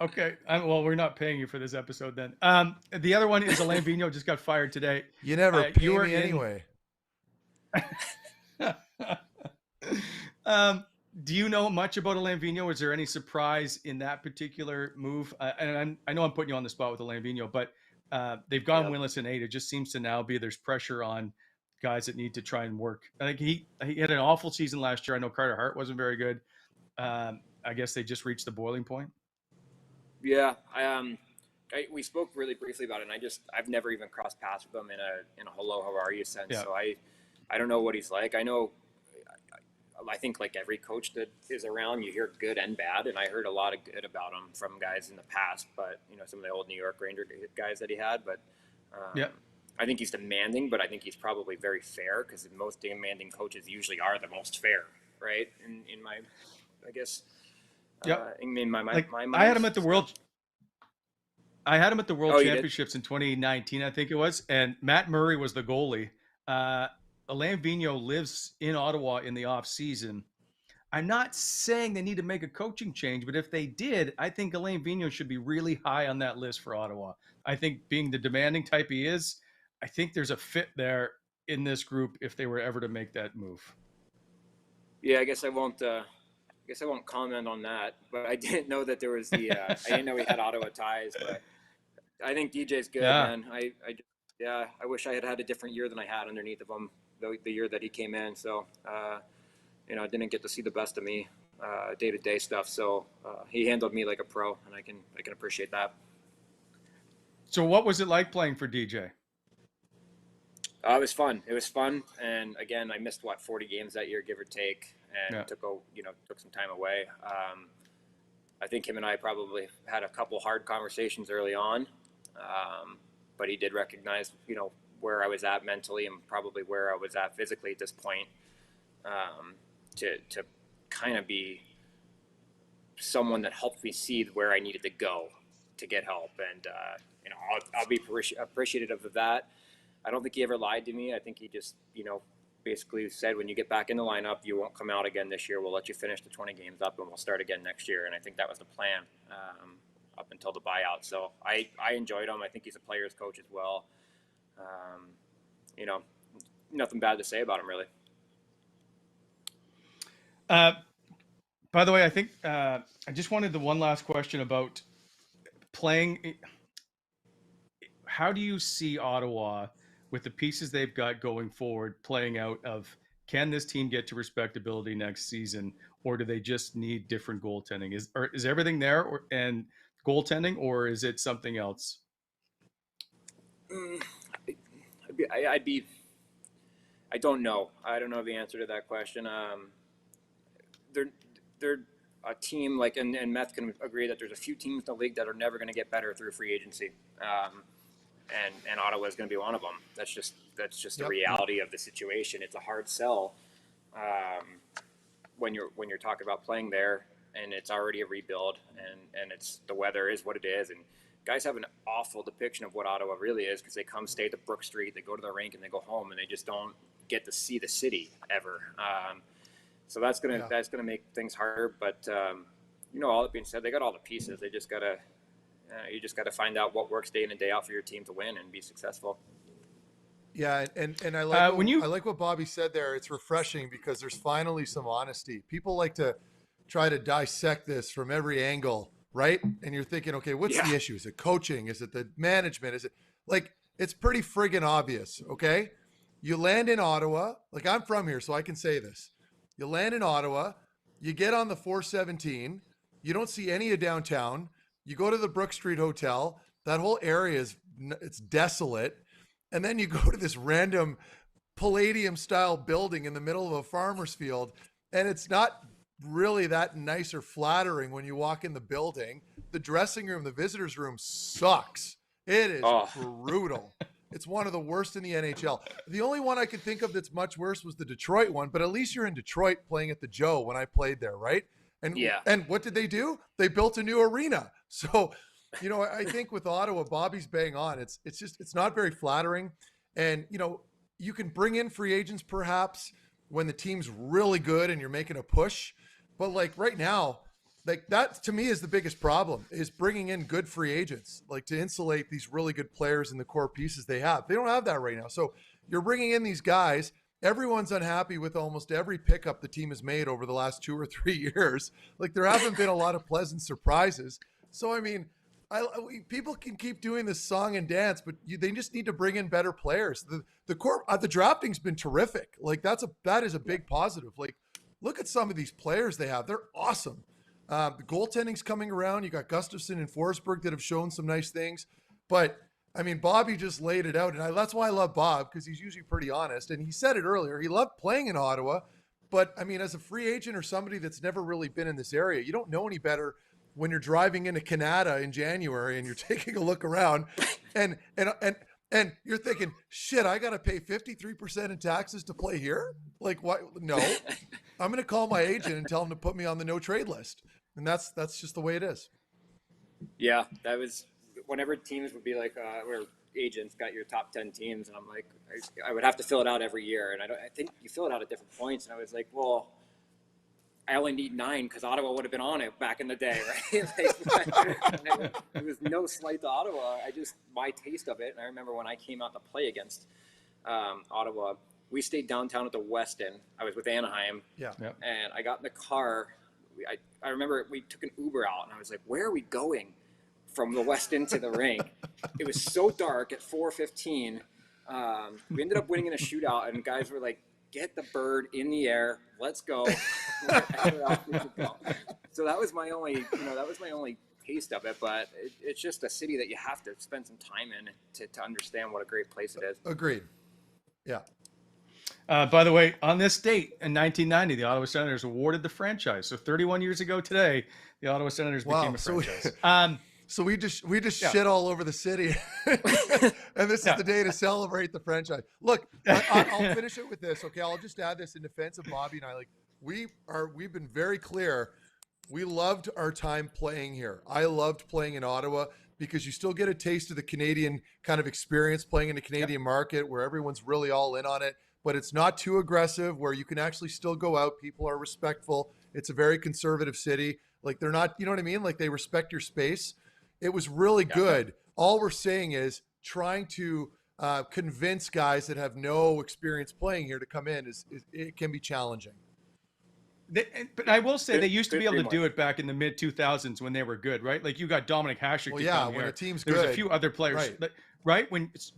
Okay. Well, we're not paying you for this episode then. The other one is Alain Vigneault just got fired today. You never pay me anyway. Do you know much about Alain Vigneault? Is there any surprise in that particular move? And I know I'm putting you on the spot with Alain Vigneault, but they've gone winless in 8. It just seems to now be there's pressure on guys that need to try and work. I think he had an awful season last year. I know Carter Hart wasn't very good. I guess they just reached the boiling point. Yeah, we spoke really briefly about it, and I've never even crossed paths with them in a hello, how are you sense. Yeah. So I don't know what he's like. I think like every coach that is around, you hear good and bad, and I heard a lot of good about him from guys in the past. But some of the old New York Ranger guys that he had. But Yeah. I think he's demanding, but I think he's probably very fair, because most demanding coaches usually are the most fair, right? In my, I guess. Yeah. In my Like, my I had him mind. at the World. I had him at the World Oh, you did? Championships in 2019, I think it was, and Matt Murray was the goalie. Alain Vigneault lives in Ottawa in the off season. I'm not saying they need to make a coaching change, but if they did, I think Alain Vigneault should be really high on that list for Ottawa. I think, being the demanding type he is, I think there's a fit there in this group if they were ever to make that move. Yeah, I guess I won't comment on that, but I didn't know that there was the. I didn't know he had Ottawa ties, but I think DJ's good, Yeah. man. I wish I had had a different year than I had underneath of him the year that he came in. So, I didn't get to see the best of me, day-to-day stuff. So he handled me like a pro, and I can appreciate that. So what was it like playing for DJ? It was fun. And again, I missed 40 games that year, give or take, and took some time away. I think him and I probably had a couple hard conversations early on, but he did recognize, where I was at mentally and probably where I was at physically at this point, to kind of be someone that helped me see where I needed to go to get help. And, I'll be appreciative of that. I don't think he ever lied to me. I think he just, basically said, when you get back in the lineup, you won't come out again this year. We'll let you finish the 20 games up, and we'll start again next year. And I think that was the plan up until the buyout. So I enjoyed him. I think he's a player's coach as well. Nothing bad to say about him, really. By the way, I think I just wanted the one last question about playing. How do you see Ottawa, with the pieces they've got going forward, playing out of, can this team get to respectability next season, or do they just need different goaltending? Is everything there and goaltending, or is it something else? I don't know. I don't know the answer to that question. They're a team like, and Meth can agree that there's a few teams in the league that are never going to get better through free agency. And Ottawa is going to be one of them. That's just the reality of the situation. It's a hard sell when you're talking about playing there, and it's already a rebuild, and it's, the weather is what it is, and guys have an awful depiction of what Ottawa really is, because they come stay at the Brook Street, they go to the rink, and they go home, and they just don't get to see the city ever. So that's gonna make things harder. But all that being said, they got all the pieces. They just gotta. You just got to find out what works day in and day out for your team to win and be successful. Yeah, and I like I like what Bobby said there. It's refreshing because there's finally some honesty. People like to try to dissect this from every angle, right? And you're thinking, okay, what's the issue? Is it coaching? Is it the management? Is it like, it's pretty friggin' obvious, okay? You land in Ottawa, like, I'm from here, so I can say this. You land in Ottawa, you get on the 417, you don't see any of downtown. You go to the Brook Street Hotel, that whole area it's desolate. And then you go to this random Palladium style building in the middle of a farmer's field. And it's not really that nice or flattering when you walk in the building. The dressing room, the visitor's room sucks. It is brutal. It's one of the worst in the NHL. The only one I could think of that's much worse was the Detroit one, but at least you're in Detroit playing at the Joe when I played there, right? And what did they do? They built a new arena. So, I think with Ottawa, Bobby's bang on. It's not very flattering. And, you can bring in free agents perhaps when the team's really good and you're making a push. But like right now, like that to me is the biggest problem, is bringing in good free agents, like to insulate these really good players and the core pieces they have. They don't have that right now. So you're bringing in these guys. Everyone's unhappy with almost every pickup the team has made over the last 2 or 3 years. Like there haven't been a lot of pleasant surprises. So, I mean, people can keep doing this song and dance, but they just need to bring in better players. The drafting's been terrific. Like that is a big positive. Like look at some of these players they have. They're awesome. The goaltending's coming around. You got Gustafsson and Forsberg that have shown some nice things, but I mean, Bobby just laid it out, and that's why I love Bob, because he's usually pretty honest. And he said it earlier. He loved playing in Ottawa, but I mean, as a free agent or somebody that's never really been in this area, you don't know any better when you're driving into Canada in January and you're taking a look around, and you're thinking, shit, I got to pay 53% in taxes to play here. Like, what? No, I'm going to call my agent and tell him to put me on the no trade list, and that's just the way it is. Yeah, that was whenever teams would be like, where agents got your top 10 teams, and I'm like, I would have to fill it out every year, and I think you fill it out at different points, and I was like, well, I only need 9 because Ottawa would have been on it back in the day, right? Like, it was no slight to Ottawa. My taste of it, and I remember when I came out to play against Ottawa, we stayed downtown at the Westin. I was with Anaheim, and I got in the car. I remember we took an Uber out, and I was like, where are we going from the Westin to the rink? It was so dark at 4:15. We ended up winning in a shootout, and guys were like, get the bird in the air. Let's go. So that was my only, taste of it. But it's just a city that you have to spend some time in to understand what a great place it is. Agreed. Yeah. By the way, on this date in 1990, the Ottawa Senators awarded the franchise. So 31 years ago today, the Ottawa Senators became a franchise. So we just shit all over the city, and this is the day to celebrate the franchise. Look, I'll finish it with this. Okay, I'll just add this in defense of Bobby and I. Like we've been very clear. We loved our time playing here. I loved playing in Ottawa because you still get a taste of the Canadian kind of experience playing in the Canadian market where everyone's really all in on it, but it's not too aggressive. Where you can actually still go out. People are respectful. It's a very conservative city. Like they're not, you know what I mean? Like they respect your space. It was really good. All we're saying is trying to convince guys that have no experience playing here to come in it can be challenging. But I will say they used to be able to do it back in the mid 2000s when they were good, right? Like you got Dominic Hasek. Well, when a team's good. There's a few other players, right?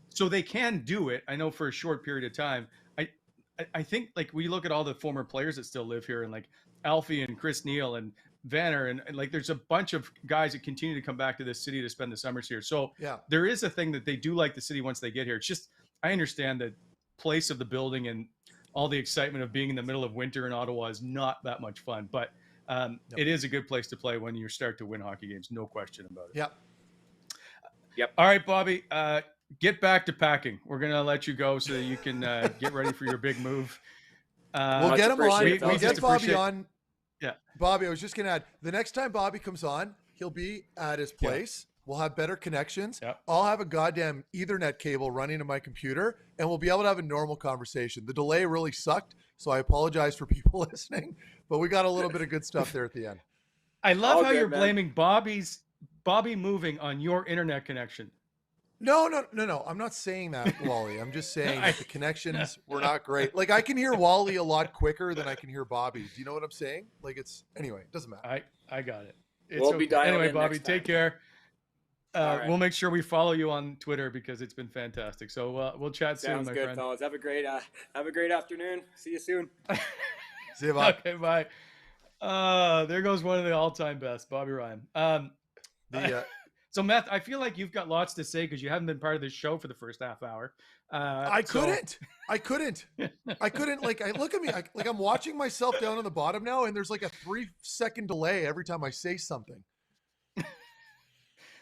So they can do it. I know for a short period of time. I think like we look at all the former players that still live here, and like Alfie and Chris Neal and Vanner, and like there's a bunch of guys that continue to come back to this city to spend the summers here. So there is a thing that they do like the city once they get here. It's just, I understand the place of the building and all the excitement of being in the middle of winter in Ottawa is not that much fun, but it is a good place to play when you start to win hockey games. No question about it. Yep. All right, Bobby, get back to packing. We're going to let you go so that you can get ready for your big move. We'll get him on. We'll get Bobby on. Yeah. Bobby, I was just going to add, the next time Bobby comes on, he'll be at his place. We'll have better connections. I'll have a goddamn Ethernet cable running to my computer, and we'll be able to have a normal conversation. The delay really sucked, so I apologize for people listening, but we got a little bit of good stuff there at the end. I love how you're blaming Bobby moving on your internet connection. No. I'm not saying that, Wally. I'm just saying that the connections were not great. Like I can hear Wally a lot quicker than I can hear Bobby. Do you know what I'm saying? Like anyway, it doesn't matter. I got it. We'll be dialed anyway, in Bobby, next time. take care. Right. We'll make sure we follow you on Twitter because it's been fantastic. So we'll chat soon, Sounds my good, friend. fellas. Have a great afternoon. See you soon. See you, Bob. Okay, bye. There goes one of the all-time best, Bobby Ryan. So, Meth, I feel like you've got lots to say because you haven't been part of this show for the first half hour. I couldn't. Like, look at me. I'm watching myself down on the bottom now, and there's like a 3-second delay every time I say something.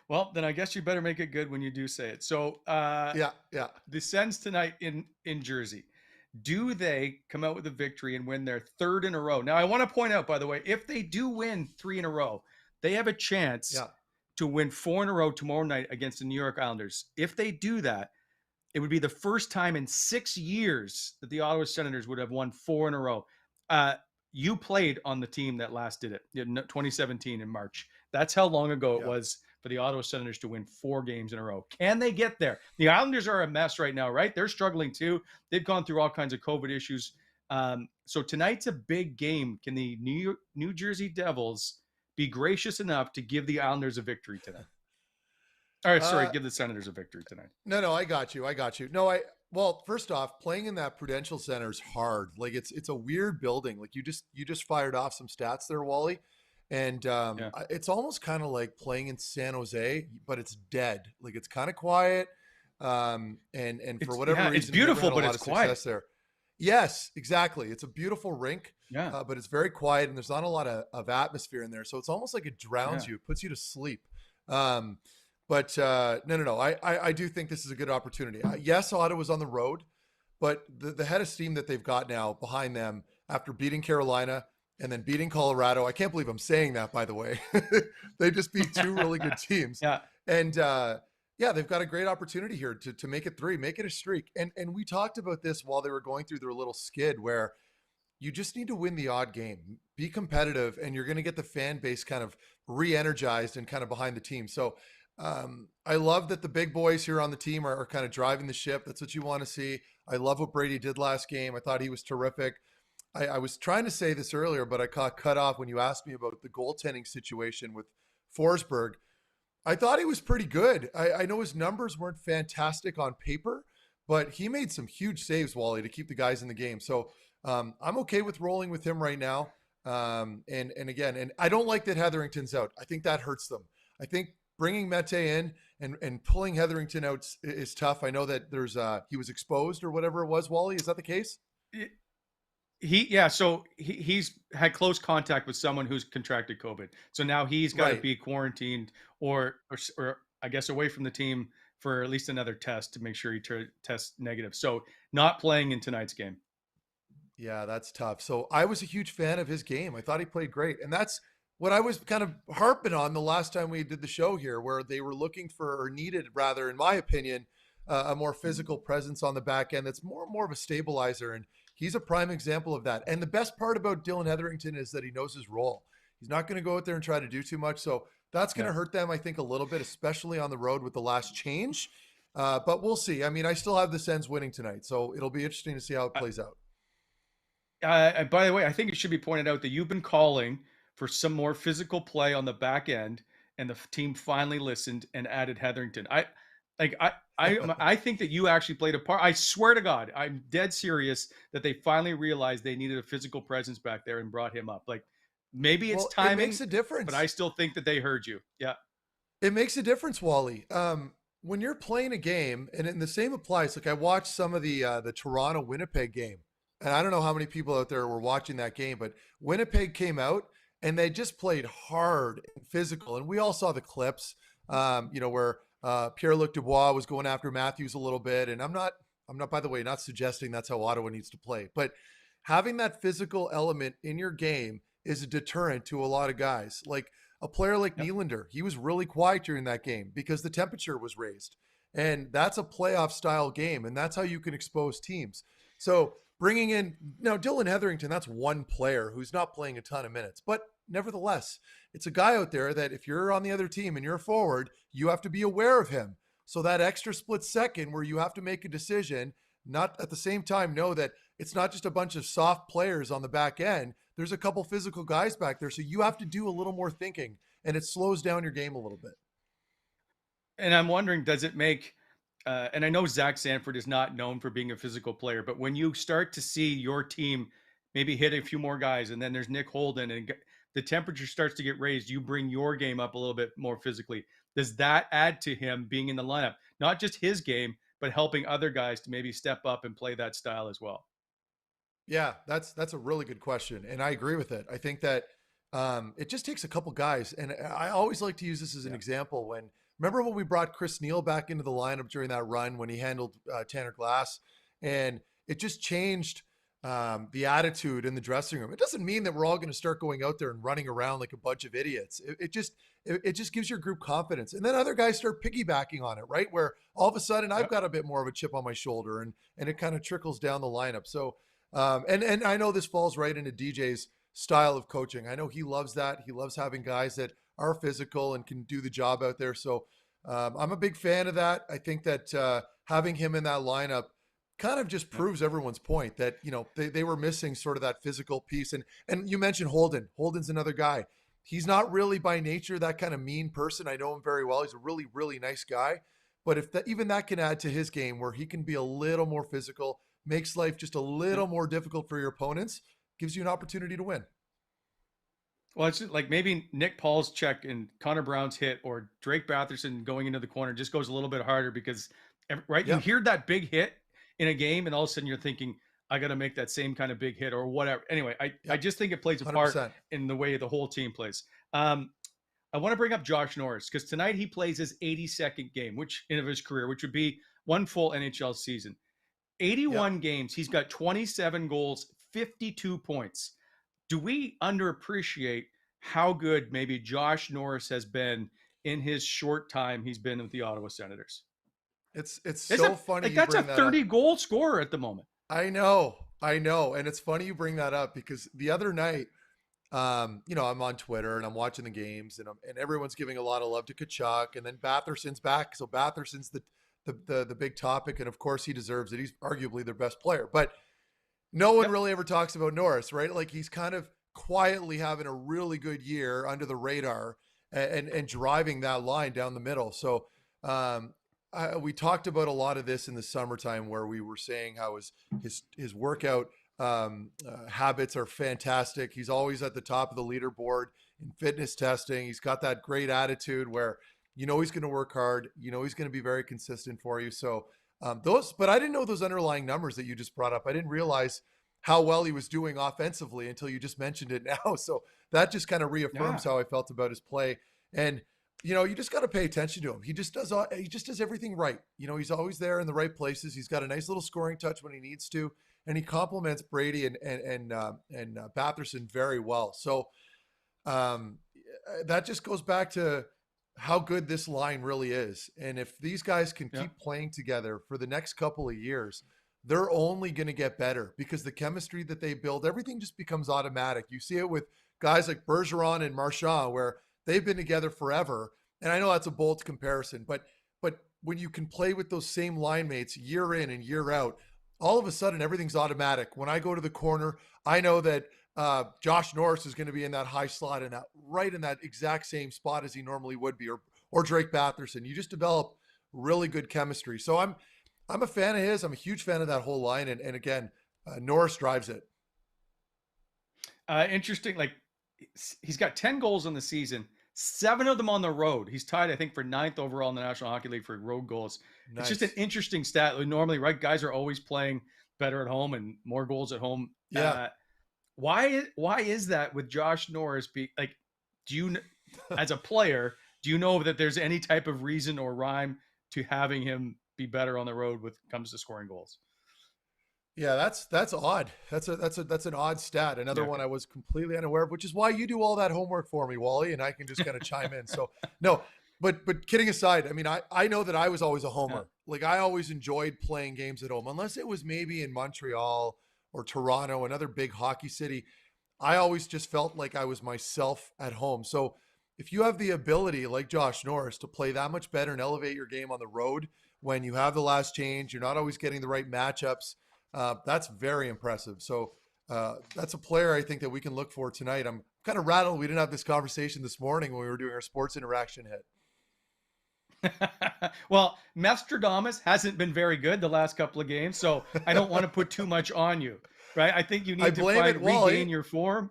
Well, then I guess you better make it good when you do say it. So, the Sens tonight in Jersey. Do they come out with a victory and win their 3rd in a row? Now, I want to point out, by the way, if they do win 3 in a row, they have a chance to win 4 in a row tomorrow night against the New York Islanders. If they do that, it would be the first time in 6 years that the Ottawa Senators would have won 4 in a row. You played on the team that last did it in 2017 in March. That's how long ago it was for the Ottawa Senators to win 4 games in a row. Can they get there? The Islanders are a mess right now, right? They're struggling too. They've gone through all kinds of COVID issues. So tonight's a big game. Can the New Jersey Devils be gracious enough to give the Islanders a victory tonight? All right, sorry, give the Senators a victory tonight. No, I got you. No, well, first off, playing in that Prudential Center is hard. Like it's a weird building. Like you just fired off some stats there, Wally. And it's almost kind of like playing in San Jose, but it's dead. Like it's kind of quiet. And for It's whatever it's reason, he never beautiful, had a but lot it's of quiet. success there. Yes, exactly. It's a beautiful rink, Yeah, but it's very quiet and there's not a lot of atmosphere in there. So it's almost like it drowns yeah. you, it puts you to sleep. Um, but no. I do think this is a good opportunity. Yes, Ottawa's on the road, but the head of steam that they've got now behind them after beating Carolina and then beating Colorado. I can't believe I'm saying that, by the way. They just beat two really good teams. Yeah. And yeah, they've got a great opportunity here to make it three, make it a streak. And we talked about this while they were going through their little skid where you just need to win the odd game, be competitive, and you're going to get the fan base kind of re-energized and kind of behind the team. So I love that the big boys here on the team are kind of driving the ship. That's what you want to see. I love what Brady did last game. I thought he was terrific. I was trying to say this earlier, but I got cut off when you asked me about the goaltending situation with Forsberg. I thought he was pretty good. I know his numbers weren't fantastic on paper, but he made some huge saves, Wally, to keep the guys in the game. So I'm okay with rolling with him right now. And again, and I don't like that Hetherington's out. I think that hurts them. I think bringing Mete in and pulling Hetherington out is tough. I know that there's he was exposed or whatever it was. Wally, is that the case? So he's had close contact with someone who's contracted COVID. So now he's got to Right. be quarantined or I guess away from the team for at least another test to make sure he tests negative. So not playing in tonight's game. Yeah, that's tough. So I was a huge fan of his game. I thought he played great. And that's what I was kind of harping on the last time we did the show here, where they were looking for, or needed rather, in my opinion, a more physical presence on the back end that's more of a stabilizer. And he's a prime example of that. And the best part about Dylan Hetherington is that he knows his role. He's not going to go out there and try to do too much. So that's going to hurt them, I think, a little bit, especially on the road with the last change. But we'll see. I mean, I still have the Sens winning tonight. So it'll be interesting to see how it plays out. And by the way, I think it should be pointed out that you've been calling for some more physical play on the back end, and the team finally listened and added Hetherington. I think that you actually played a part. I swear to God, I'm dead serious that they finally realized they needed a physical presence back there and brought him up. Like maybe it's Well, timing, it makes a difference. but I still think that they heard you. Yeah. It makes a difference, Wally. When you're playing a game, and the same applies. Like I watched some of the Toronto Winnipeg game, and I don't know how many people out there were watching that game, but Winnipeg came out and they just played hard and physical, and we all saw the clips. Where Pierre-Luc Dubois was going after Matthews a little bit, and I'm not, by the way, not suggesting that's how Ottawa needs to play, but having that physical element in your game is a deterrent to a lot of guys. Like a player like Nylander, he was really quiet during that game because the temperature was raised. And that's a playoff style game. And that's how you can expose teams. So bringing in now Dylan Hetherington, that's one player who's not playing a ton of minutes. But nevertheless, it's a guy out there that if you're on the other team and you're forward, you have to be aware of him. So that extra split second where you have to make a decision, not at the same time know that it's not just a bunch of soft players on the back end. There's a couple physical guys back there. So you have to do a little more thinking, and it slows down your game a little bit. And I'm wondering, does it make, and I know Zach Sanford is not known for being a physical player, but when you start to see your team maybe hit a few more guys, and then there's Nick Holden, and the temperature starts to get raised, you bring your game up a little bit more physically. Does that add to him being in the lineup? Not just his game, but helping other guys to maybe step up and play that style as well? Yeah, that's a really good question, and I agree with it. I think that it just takes a couple guys, and I always like to use this as an example. Remember when we brought Chris Neal back into the lineup during that run when he handled Tanner Glass, and it just changed the attitude in the dressing room. It doesn't mean that we're all going to start going out there and running around like a bunch of idiots. It just gives your group confidence, and then other guys start piggybacking on it, right? Where all of a sudden I've got a bit more of a chip on my shoulder, and it kind of trickles down the lineup. So. And I know this falls right into DJ's style of coaching. I know he loves that. He loves having guys that are physical and can do the job out there. So I'm a big fan of that. I think that having him in that lineup kind of just proves everyone's point that, they were missing sort of that physical piece. And you mentioned Holden. Holden's another guy. He's not really by nature that kind of mean person. I know him very well. He's a really, really nice guy. But if even that can add to his game where he can be a little more physical, makes life just a little more difficult for your opponents, gives you an opportunity to win. Well, it's like maybe Nick Paul's check and Connor Brown's hit or Drake Batherson going into the corner just goes a little bit harder because right? Yeah. You hear that big hit in a game, and all of a sudden you're thinking, I got to make that same kind of big hit or whatever. Anyway, I just think it plays a part 100%. in the way the whole team plays. I want to bring up Josh Norris because tonight he plays his 82nd game, which of his career, which would be one full NHL season. 81 games, he's got 27 goals, 52 points. Do we underappreciate how good maybe Josh Norris has been in his short time he's been with the Ottawa Senators? It's so funny like you that's a bring that 30 up. goal scorer at the moment. I know. And it's funny you bring that up because the other night, you know, I'm on Twitter and I'm watching the games and everyone's giving a lot of love to Kachuk, and then Batherson's back. So Batherson's the big topic. And of course he deserves it. He's arguably their best player, but no one really ever talks about Norris, right? Like he's kind of quietly having a really good year under the radar and driving that line down the middle. So, we talked about a lot of this in the summertime where we were saying how his workout habits are fantastic. He's always at the top of the leaderboard in fitness testing. He's got that great attitude where, you know, he's going to work hard. You know, he's going to be very consistent for you. So but I didn't know those underlying numbers that you just brought up. I didn't realize how well he was doing offensively until you just mentioned it now. So that just kind of reaffirms how I felt about his play. And, you know, you just got to pay attention to him. He just does everything right. You know, he's always there in the right places. He's got a nice little scoring touch when he needs to, and he complements Brady and Batherson very well. So that just goes back to how good this line really is. And if these guys can keep playing together for the next couple of years, they're only going to get better because the chemistry that they build, everything just becomes automatic. You see it with guys like Bergeron and Marchand, where they've been together forever. And I know that's a bold comparison, but when you can play with those same line mates year in and year out, all of a sudden everything's automatic. When I go to the corner, I know that Josh Norris is going to be in that high slot and right in that exact same spot as he normally would be, or Drake Batherson. You just develop really good chemistry. So I'm a fan of his. I'm a huge fan of that whole line. And again, Norris drives it. Interesting. Like he's got 10 goals in the season, 7 of them on the road. He's tied, I think, for 9th overall in the National Hockey League for road goals. Nice. It's just an interesting stat. Normally, right, guys are always playing better at home and more goals at home. Yeah. Why is that with Josh Norris? Do you, as a player, do you know that there's any type of reason or rhyme to having him be better on the road when it comes to scoring goals? Yeah, that's odd. That's an odd stat. Another one I was completely unaware of, which is why you do all that homework for me, Wally, and I can just kind of chime in. So no, but kidding aside, I mean, I know that I was always a homer. Like I always enjoyed playing games at home, unless it was maybe in Montreal or Toronto, another big hockey city. I always just felt like I was myself at home. So if you have the ability, like Josh Norris, to play that much better and elevate your game on the road when you have the last change, you're not always getting the right matchups. That's very impressive. So that's a player I think that we can look for tonight. I'm kind of rattled we didn't have this conversation this morning when we were doing our sports interaction hit. Well, Methstradamus hasn't been very good the last couple of games, so I don't want to put too much on you, right? I think you need to regain your form.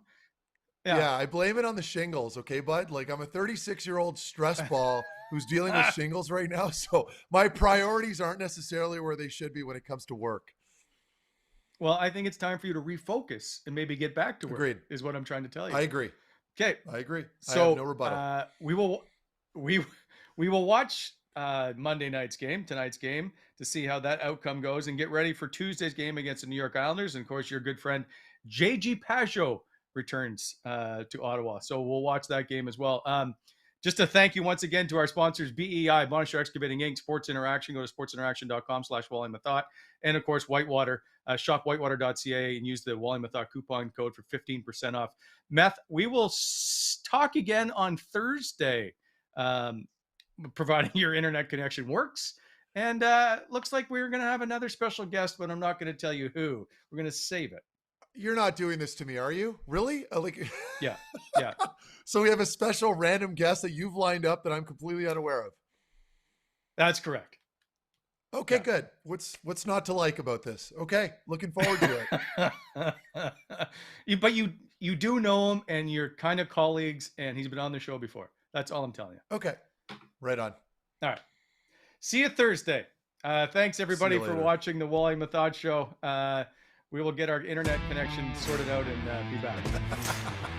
Yeah, I blame it on the shingles, okay, bud? Like I'm a 36-year-old stress ball who's dealing with shingles right now, so my priorities aren't necessarily where they should be when it comes to work. Well, I think it's time for you to refocus and maybe get back to work. Agreed. Is what I'm trying to tell you. I agree. Okay. I agree. So I have no rebuttal. We will watch Monday night's game, tonight's game, to see how that outcome goes and get ready for Tuesday's game against the New York Islanders. And of course, your good friend JG Pajot returns to Ottawa. So we'll watch that game as well. Just to thank you once again to our sponsors, BEI, Monastery Excavating Inc., Sports Interaction. Go to sportsinteraction.com/Wally Methot. And of course, Whitewater, shop whitewater.ca and use the Wally Methot coupon code for 15% off. Meth, we will talk again on Thursday, providing your internet connection works. And looks like we're going to have another special guest, but I'm not going to tell you who. We're going to save it. You're not doing this to me, are you? Really? Yeah. So we have a special random guest that you've lined up that I'm completely unaware of. That's correct. Okay, good. What's not to like about this? Okay, looking forward to it. But you do know him, and you're kind of colleagues, and he's been on the show before. That's all I'm telling you. Okay, right on. All right. See you Thursday. Thanks everybody you for later. watching the Wally Methot show. We will get our internet connection sorted out and be back.